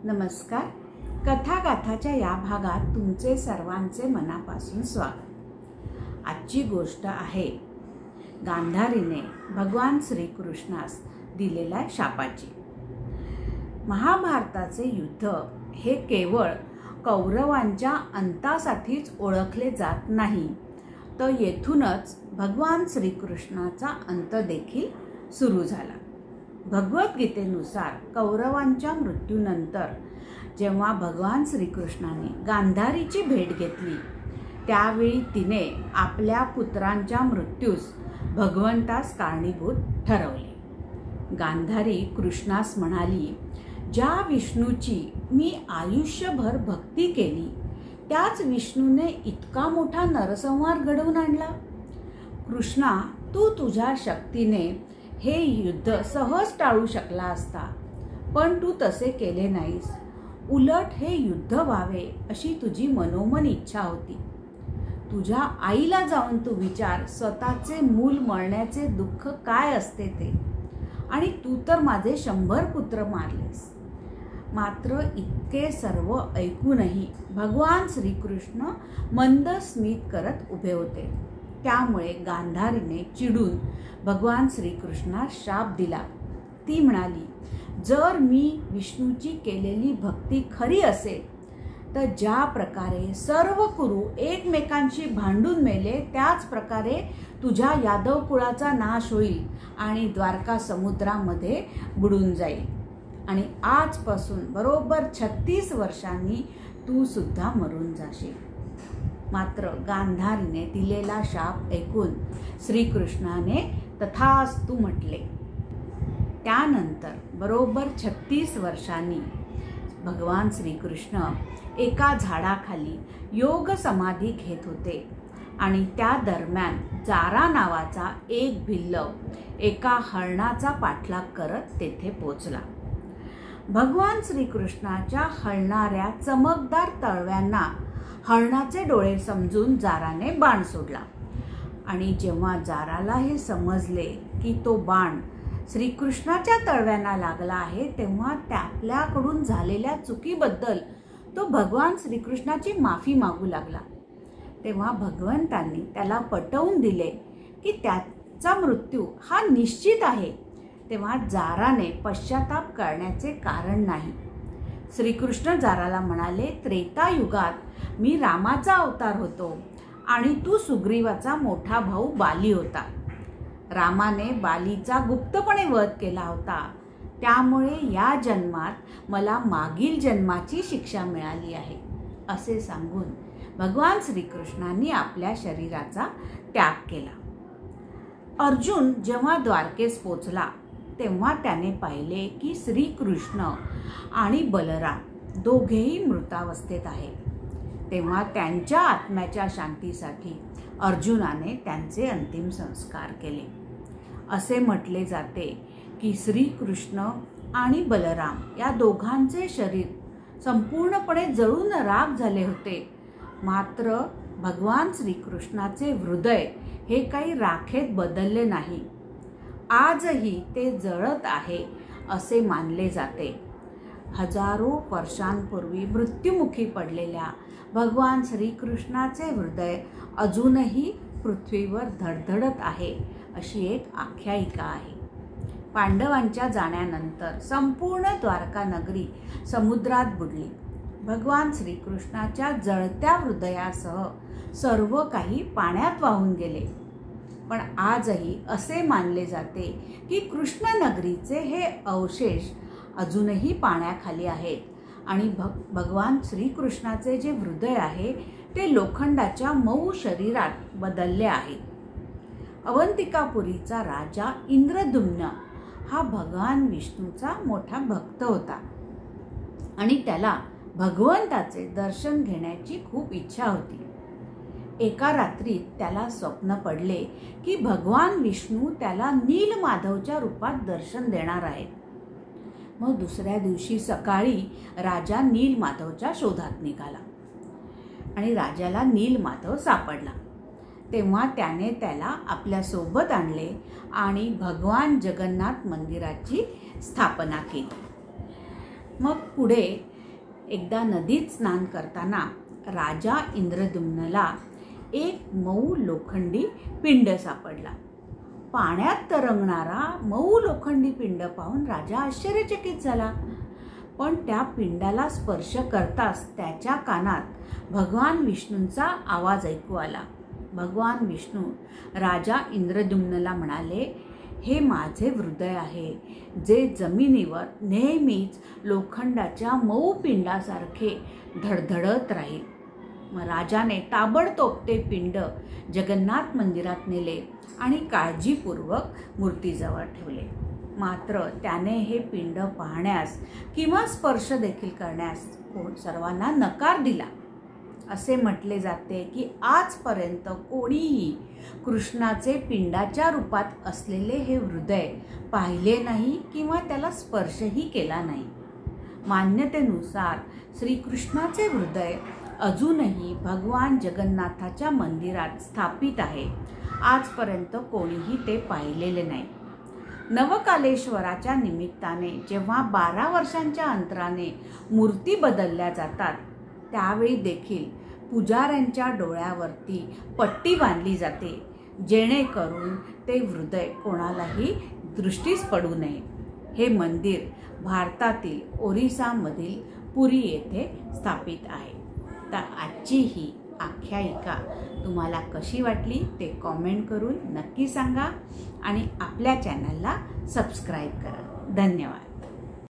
नमस्कार. कथागाथाच्या या भागात तुमचे सर्वांचे मनापासून स्वागत. आजची गोष्ट आहे गांधारीने भगवान श्रीकृष्णास दिलेल्या शापाची. महाभारताचे युद्ध हे केवळ कौरवांच्या अंतासाठीच ओळखले जात नाही, तर येथूनच भगवान श्रीकृष्णाचा अंत देखील सुरू झाला. भगवद्गीतेनुसार कौरवांच्या मृत्यूनंतर जेव्हा भगवान श्रीकृष्णाने गांधारीची भेट घेतली, त्यावेळी तिने आपल्या पुत्रांच्या मृत्यूस भगवंतास कारणीभूत ठरवले. गांधारी कृष्णास म्हणाली, ज्या विष्णूची मी आयुष्यभर भक्ती केली, त्याच विष्णूने इतका मोठा नरसंहार घडवून आणला. कृष्णा, तू तुझ्या शक्तीने हे युद्ध सहज टाळू शकला असता, पण तू तसे केले नाहीस. उलट हे युद्ध व्हावे अशी तुझी मनोमन इच्छा होती. तुझ्या आईला जाऊन तू विचार, स्वतःचे मूल मरण्याचे दुःख काय असते ते. आणि तू तर माझे 100 पुत्र मारलेस. मात्र इतके सर्व ऐकूनही भगवान श्रीकृष्ण मंद स्मित करत उभे होते. त्यामुळे गांधारीने चिडून भगवान श्रीकृष्णास शाप दिला. ती म्हणाली, जर मी विष्णूची केलेली भक्ती खरी असेल, तर ज्या प्रकारे सर्व कुरु एकमेकांशी भांडून मेले, त्याच प्रकारे तुझ्या यादव कुळाचा नाश होईल आणि द्वारका समुद्रामध्ये बुडून जाईल. आणि आजपासून बरोबर 36 वर्षांनी तू सुद्धा मरून जाशील. मात्र गांधारीने दिलेला शाप ऐकून श्रीकृष्णाने तथास्तु म्हटले. त्यानंतर बरोबर 36 वर्षांनी भगवान श्रीकृष्ण एका झाडाखाली योग समाधी घेत होते आणि त्या दरम्यान जारा नावाचा एक भिल्ल एका हरणाचा पाठलाग करत तेथे पोचला. भगवान श्रीकृष्णाच्या हलणाऱ्या चमकदार तळव्यांना हरणाचे डोळे समजून जाराने बाण सोडला. आणि जेव्हा जाराला हे समजले की तो बाण श्रीकृष्णाच्या तळव्यांना लागला आहे, तेव्हा त्याच्याकडून झालेल्या चुकीबद्दल तो भगवान श्रीकृष्णाची माफी मागू लागला. तेव्हा भगवंतांनी त्याला पटवून दिले की त्याचा मृत्यू हा निश्चित आहे. तेव्हा जाराने पश्चाताप करण्याचे कारण नाही. श्रीकृष्ण जाराला म्हणाले, त्रेतायुगात मी रामाचा अवतार होतो आणि तू सुग्रीवाचा मोठा भाऊ बाली होता. रामाने बालीचा गुप्तपणे वध केला होता. त्यामुळे या जन्मात मला मागील जन्माची शिक्षा मिळाली आहे, असे सांगून भगवान श्रीकृष्णांनी आपल्या शरीराचा त्याग केला. अर्जुन जेव्हा द्वारकेस पोचला, तेव्हा त्याने पाहिले की श्रीकृष्ण आणि बलराम दोघेही मृतावस्थेत आहेत. तेव्हा त्यांच्या आत्म्याच्या शांतीसाठी अर्जुनाने त्यांचे अंतिम संस्कार केले. असे म्हटले जाते की श्रीकृष्ण आणि बलराम या दोघांचे शरीर संपूर्णपणे जळून राख झाले होते. मात्र भगवान श्रीकृष्णाचे हृदय हे काही राखेत बदलले नाही. आजही ते जळत आहे असे मानले जाते. हजारो वर्षांपूर्वी मृत्युमुखी पडलेल्या भगवान श्रीकृष्णाचे हृदय अजूनही पृथ्वीवर धडधडत आहे, अशी एक आख्यायिका आहे. पांडवांच्या जाण्यानंतर संपूर्ण द्वारका नगरी समुद्रात बुडली. भगवान श्रीकृष्णाच्या जळत्या हृदयासह सर्व काही पाण्यात वाहून गेले. पण आजही असे मानले जाते की कृष्णनगरीचे हे अवशेष अजूनही पाण्याखाली आहेत आणि भगवान श्रीकृष्णाचे जे हृदय आहे ते लोखंडाच्या मऊ शरीरात बदलले आहे. अवंतिकापुरीचा राजा इंद्रद्युम्न हा भगवान विष्णूचा मोठा भक्त होता आणि त्याला भगवंताचे दर्शन घेण्याची खूप इच्छा होती. एका रात्रीत त्याला स्वप्न पडले की भगवान विष्णू त्याला नीलमाधवच्या रूपात दर्शन देणार आहेत. मग दुसऱ्या दिवशी सकाळी राजा नीलमाधवच्या शोधात निघाला आणि राजाला नीलमाधव सापडला. तेव्हा त्याने त्याला आपल्या सोबत आणले आणि भगवान जगन्नाथ मंदिराची स्थापना केली. मग पुढे एकदा नदीत स्नान करताना राजा इंद्रद्युम्नला एक मऊ लोखंडी पिंड सापडला. पाण्यात तरंगणारा मऊ लोखंडी पिंड पाहून राजा आश्चर्यचकित झाला. पण त्या पिंडाला स्पर्श करताच त्याच्या कानात भगवान विष्णूंचा आवाज ऐकू आला. भगवान विष्णू राजा इंद्रद्युम्नला म्हणाले, हे माझे हृदय आहे, जे जमिनीवर नेहमीच लोखंडाच्या मऊ पिंडासारखे धडधडत राहील. मग राजाने ताबडतोब ते पिंड जगन्नाथ मंदिरात नेले आणि काळजीपूर्वक मूर्तीजवळ ठेवले. मात्र त्याने हे पिंड पाहण्यास किंवा स्पर्श देखील करण्यास सर्वांना नकार दिला. असे म्हटले जाते की आजपर्यंत कोणीही कृष्णाचे पिंडाच्या रूपात असलेले हे हृदय पाहिले नाही किंवा त्याला स्पर्शही केला नाही. मान्यतेनुसार श्रीकृष्णाचे हृदय अजूनही भगवान जगन्नाथाच्या मंदिरात स्थापित आहे. आजपर्यंत कोणीही ते पाहिलेले नाही. नवकालेश्वराच्या निमित्ताने जेव्हा 12 वर्षांच्या अंतराने मूर्ती बदलल्या जातात, त्यावेळी देखील पुजाऱ्यांच्या डोळ्यावरती पट्टी बांधली जाते, जेणेकरून ते हृदय कोणालाही दृष्टीस पडू नये. हे मंदिर भारतातील ओरिसामधील पुरी येथे स्थापित आहे. तर आजची ही आख्यायिका तुम्हाला कशी वाटली ते कॉमेंट करून नक्की सांगा आणि आपल्या चॅनलला सबस्क्राईब करा. धन्यवाद.